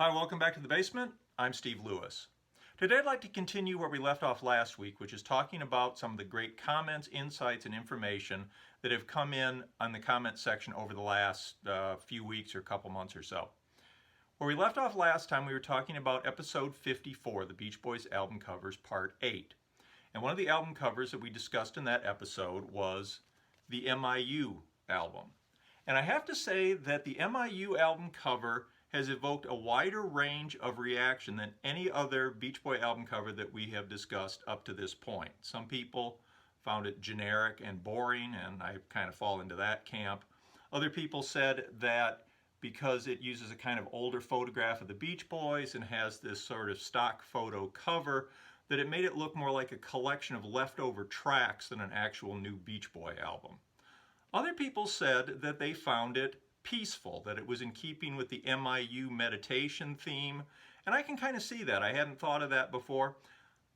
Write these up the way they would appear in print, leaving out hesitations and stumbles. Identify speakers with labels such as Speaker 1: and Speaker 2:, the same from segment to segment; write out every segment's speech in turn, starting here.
Speaker 1: Hi, welcome back to the basement. I'm Steve Lewis. Today I'd like to continue where we left off last week, which is talking about some of the great comments, insights, and information that have come in on the comment section over the last few weeks or couple months or so. Where we left off last time, we were talking about episode 54, the Beach Boys album covers, part 8. And one of the album covers that we discussed in that episode was the M.I.U. album. And I have to say that the M.I.U. album cover has evoked a wider range of reaction than any other Beach Boy album cover that we have discussed up to this point. Some people found it generic and boring, and I kind of fall into that camp. Other people said that because it uses a kind of older photograph of the Beach Boys and has this sort of stock photo cover, that it made it look more like a collection of leftover tracks than an actual new Beach Boy album. Other people said that they found it peaceful, that it was in keeping with the M.I.U. meditation theme, and I can kind of see that. I hadn't thought of that before.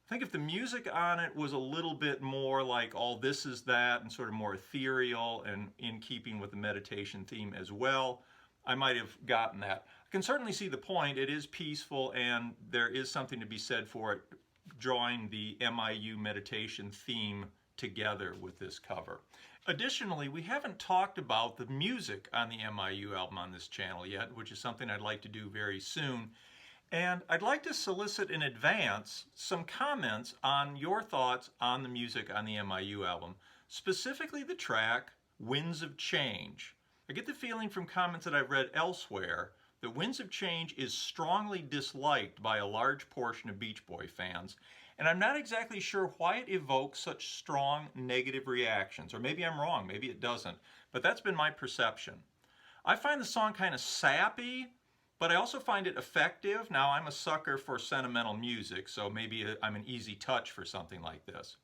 Speaker 1: I think if the music on it was a little bit more like all this is that and sort of more ethereal and in keeping with the meditation theme as well, I might have gotten that. I can certainly see the point. It is peaceful and there is something to be said for it drawing the M.I.U. meditation theme together with this cover. Additionally, we haven't talked about the music on the M.I.U. album on this channel yet, which is something I'd like to do very soon. And I'd like to solicit in advance some comments on your thoughts on the music on the M.I.U. album, specifically the track Winds of Change. I get the feeling from comments that I've read elsewhere that Winds of Change is strongly disliked by a large portion of Beach Boy fans, and I'm not exactly sure why it evokes such strong negative reactions. Or maybe I'm wrong, maybe it doesn't, but that's been my perception. I find the song kind of sappy, but I also find it effective. Now, I'm a sucker for sentimental music, so maybe I'm an easy touch for something like this.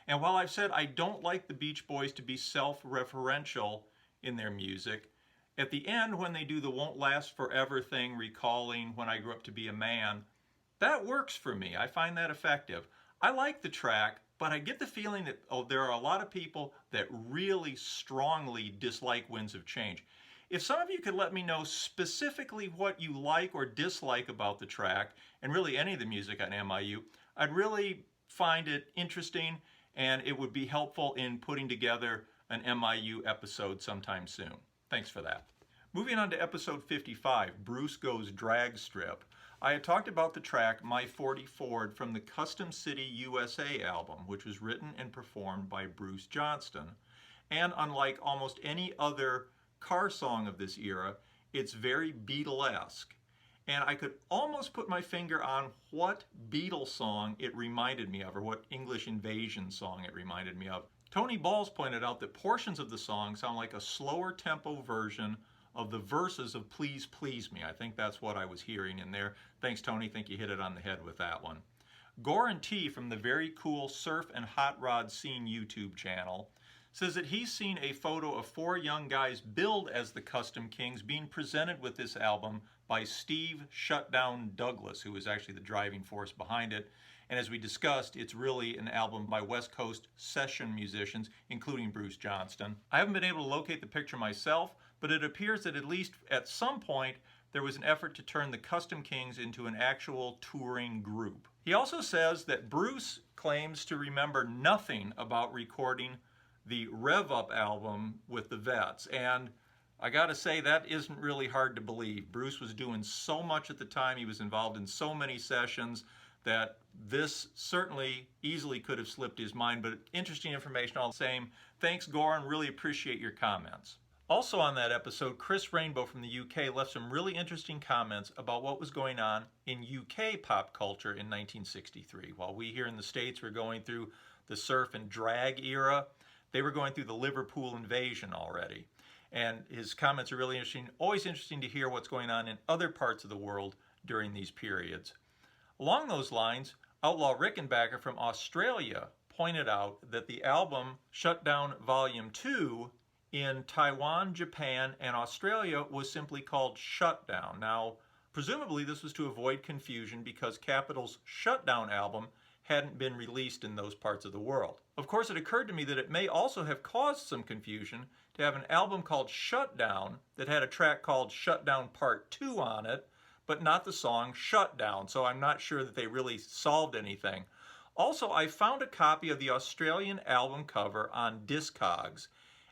Speaker 1: And while I've said I don't like the Beach Boys to be self-referential in their music, at the end when they do the Won't Last Forever thing, recalling when I grew up to be a man, that works for me. I find that effective. I like the track, but I get the feeling that there are a lot of people that really strongly dislike Winds of Change. If some of you could let me know specifically what you like or dislike about the track, and really any of the music on M.I.U., I'd really find it interesting, and it would be helpful in putting together an M.I.U. episode sometime soon. Thanks for that. Moving on to episode 55, Bruce Goes Drag Strip. I had talked about the track My 40 Ford from the Custom City USA album, which was written and performed by Bruce Johnston. And unlike almost any other car song of this era, it's very Beatlesque. And I could almost put my finger on what Beatles song it reminded me of, or what English Invasion song it reminded me of. Tony Balls pointed out that portions of the song sound like a slower tempo version of the verses of Please Please Me. I think that's what I was hearing in there. Thanks, Tony. I think you hit it on the head with that one. Goran T from the Very Cool Surf and Hot Rod Scene YouTube channel says that he's seen a photo of 4 young guys billed as the Custom Kings being presented with this album by Steve Shutdown Douglas, who was actually the driving force behind it. And as we discussed, it's really an album by West Coast session musicians, including Bruce Johnston. I haven't been able to locate the picture myself, but it appears that at least at some point there was an effort to turn the Custom Kings into an actual touring group. He also says that Bruce claims to remember nothing about recording the Rev Up album with the Vets, and I gotta say that isn't really hard to believe. Bruce was doing so much at the time, he was involved in so many sessions, that this certainly easily could have slipped his mind, but interesting information all the same. Thanks, Goran, really appreciate your comments. Also on that episode, Chris Rainbow from the UK left some really interesting comments about what was going on in UK pop culture in 1963. While we here in the States were going through the surf and drag era, they were going through the Liverpool invasion already. And his comments are really interesting. Always interesting to hear what's going on in other parts of the world during these periods. Along those lines, Outlaw Rickenbacker from Australia pointed out that the album Shutdown Volume 2 in Taiwan, Japan, and Australia was simply called Shutdown. Now, presumably this was to avoid confusion because Capitol's Shutdown album hadn't been released in those parts of the world. Of course, it occurred to me that it may also have caused some confusion to have an album called Shutdown that had a track called Shutdown Part 2 on it, but not the song Shutdown, so I'm not sure that they really solved anything. Also, I found a copy of the Australian album cover on Discogs,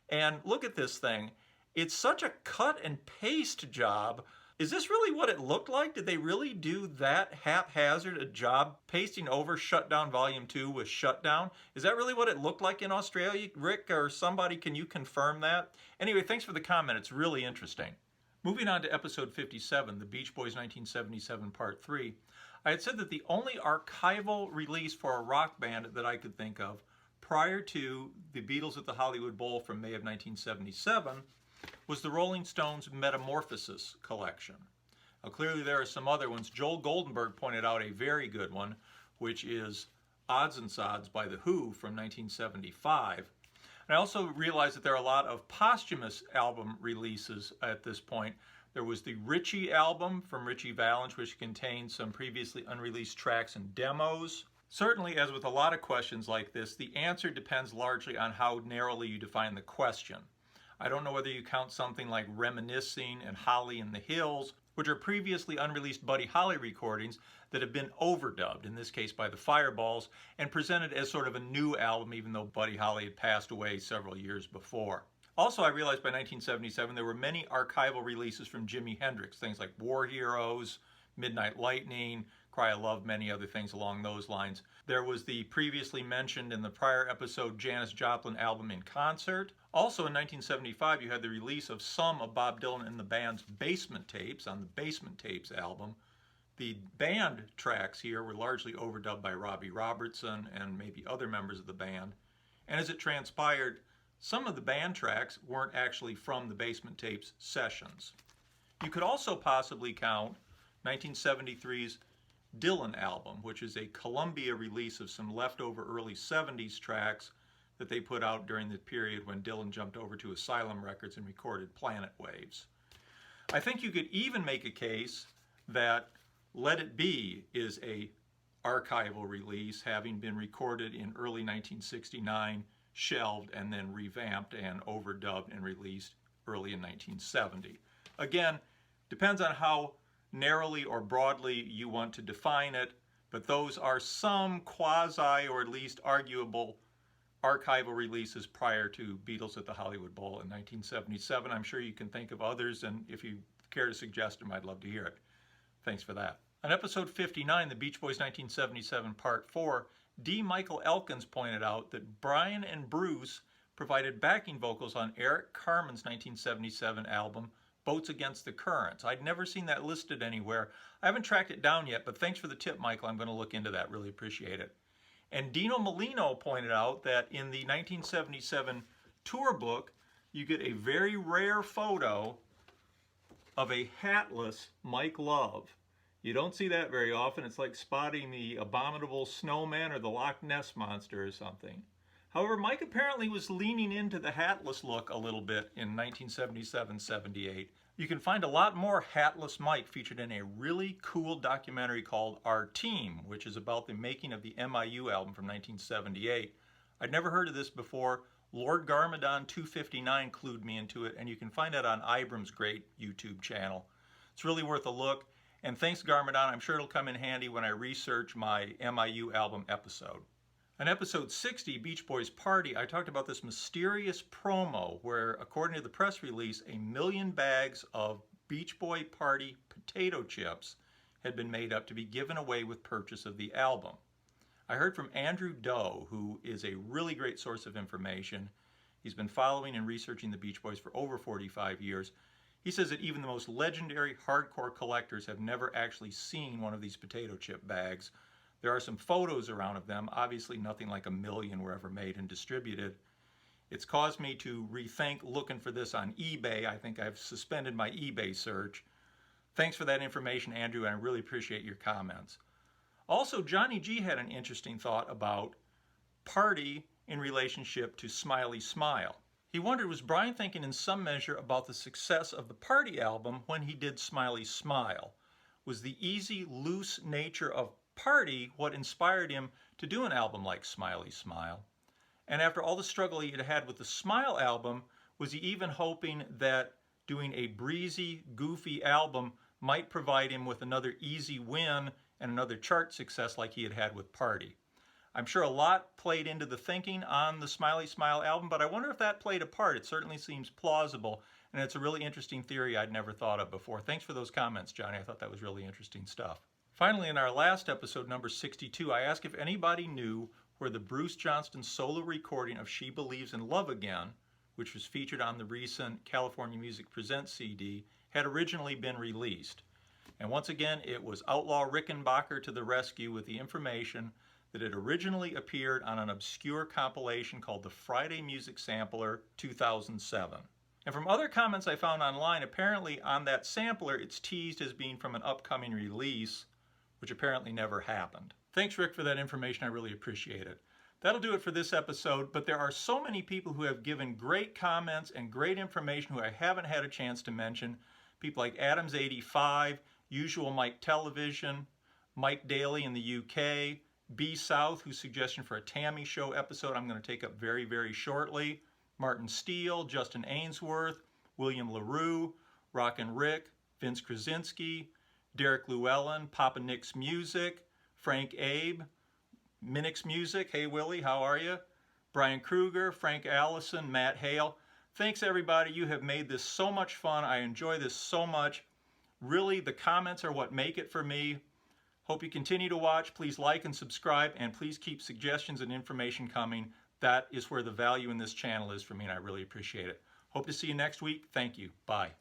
Speaker 1: and look at this thing. It's such a cut and paste job. Is this really what it looked like? Did they really do that haphazard a job pasting over Shutdown Volume 2 with Shutdown? Is that really what it looked like in Australia? Rick or somebody, can you confirm that? Anyway, thanks for the comment. It's really interesting. Moving on to episode 57, the Beach Boys 1977 Part 3, I had said that the only archival release for a rock band that I could think of prior to the Beatles at the Hollywood Bowl from May of 1977 was the Rolling Stones' Metamorphosis collection. Now, clearly there are some other ones. Joel Goldenberg pointed out a very good one, which is Odds and Sods by The Who from 1975. And I also realized that there are a lot of posthumous album releases at this point. There was the Ritchie album from Ritchie Valens, which contained some previously unreleased tracks and demos. Certainly, as with a lot of questions like this, the answer depends largely on how narrowly you define the question. I don't know whether you count something like Reminiscing and Holly in the Hills, which are previously unreleased Buddy Holly recordings that have been overdubbed, in this case by the Fireballs, and presented as sort of a new album, even though Buddy Holly had passed away several years before. Also, I realized by 1977 there were many archival releases from Jimi Hendrix, things like War Heroes, Midnight Lightning, Cry of Love, many other things along those lines. There was the previously mentioned in the prior episode Janis Joplin album in concert. Also in 1975 you had the release of some of Bob Dylan and the band's Basement Tapes on the Basement Tapes album. The band tracks here were largely overdubbed by Robbie Robertson and maybe other members of the band. And as it transpired, some of the band tracks weren't actually from the Basement Tapes sessions. You could also possibly count 1973's Dylan album, which is a Columbia release of some leftover early 70s tracks that they put out during the period when Dylan jumped over to Asylum Records and recorded Planet Waves. I think you could even make a case that Let It Be is a archival release, having been recorded in early 1969, shelved, and then revamped and overdubbed and released early in 1970. Again, depends on how narrowly or broadly you want to define it, but those are some quasi or at least arguable archival releases prior to Beatles at the Hollywood Bowl in 1977. I'm sure you can think of others, and if you care to suggest them, I'd love to hear it. Thanks for that. On episode 59, the Beach Boys 1977 Part 4, D. Michael Elkins pointed out that Brian and Bruce provided backing vocals on Eric Carmen's 1977 album Boats Against the Currents. I'd never seen that listed anywhere. I haven't tracked it down yet, but thanks for the tip, Michael. I'm going to look into that. Really appreciate it. And Dino Molino pointed out that in the 1977 tour book, you get a very rare photo of a hatless Mike Love. You don't see that very often. It's like spotting the abominable snowman or the Loch Ness monster or something. However, Mike apparently was leaning into the hatless look a little bit in 1977-78. You can find a lot more hatless Mike featured in a really cool documentary called Our Team, which is about the making of the M.I.U. album from 1978. I'd never heard of this before. Lord Garmadon 259 clued me into it, and you can find that on Ibram's great YouTube channel. It's really worth a look, and thanks Garmadon. I'm sure it'll come in handy when I research my M.I.U. album episode. On episode 60, Beach Boys Party, I talked about this mysterious promo where, according to the press release, 1 million bags of Beach Boy Party potato chips had been made up to be given away with purchase of the album. I heard from Andrew Doe, who is a really great source of information. He's been following and researching the Beach Boys for over 45 years. He says that even the most legendary hardcore collectors have never actually seen one of these potato chip bags. There are some photos around of them. Obviously nothing like 1 million were ever made and distributed. It's caused me to rethink looking for this on eBay. I think I've suspended my eBay search. Thanks for that information, Andrew, and I really appreciate your comments. Also, Johnny G had an interesting thought about Party in relationship to Smiley Smile. He wondered, was Brian thinking in some measure about the success of the Party album when he did Smiley Smile? Was the easy, loose nature of Party what inspired him to do an album like Smiley Smile? And after all the struggle he had had with the Smile album, was he even hoping that doing a breezy, goofy album might provide him with another easy win and another chart success like he had had with Party. I'm sure a lot played into the thinking on the Smiley Smile album, but I wonder if that played a part. It certainly seems plausible, and it's a really interesting theory I'd never thought of before. Thanks for those comments, Johnny. I thought that was really interesting stuff. Finally, in our last episode, number 62, I asked if anybody knew where the Bruce Johnston solo recording of She Believes in Love Again, which was featured on the recent California Music Presents CD, had originally been released. And once again, it was Outlaw Rickenbacker to the rescue with the information that it originally appeared on an obscure compilation called the Friday Music Sampler 2007. And from other comments I found online, apparently on that sampler it's teased as being from an upcoming release, which apparently never happened. Thanks, Rick, for that information. I really appreciate it. That'll do it for this episode, but there are so many people who have given great comments and great information who I haven't had a chance to mention. People like Adams85, Usual Mike Television, Mike Daly in the UK, B South, whose suggestion for a Tammy Show episode I'm going to take up very, very shortly, Martin Steele, Justin Ainsworth, William LaRue, Rockin' Rick, Vince Krasinski, Derek Llewellyn, Papa Nick's Music, Frank Abe, Minix Music, hey Willie, how are you? Brian Kruger, Frank Allison, Matt Hale. Thanks everybody, you have made this so much fun. I enjoy this so much. Really, the comments are what make it for me. Hope you continue to watch. Please like and subscribe, and please keep suggestions and information coming. That is where the value in this channel is for me, and I really appreciate it. Hope to see you next week. Thank you. Bye.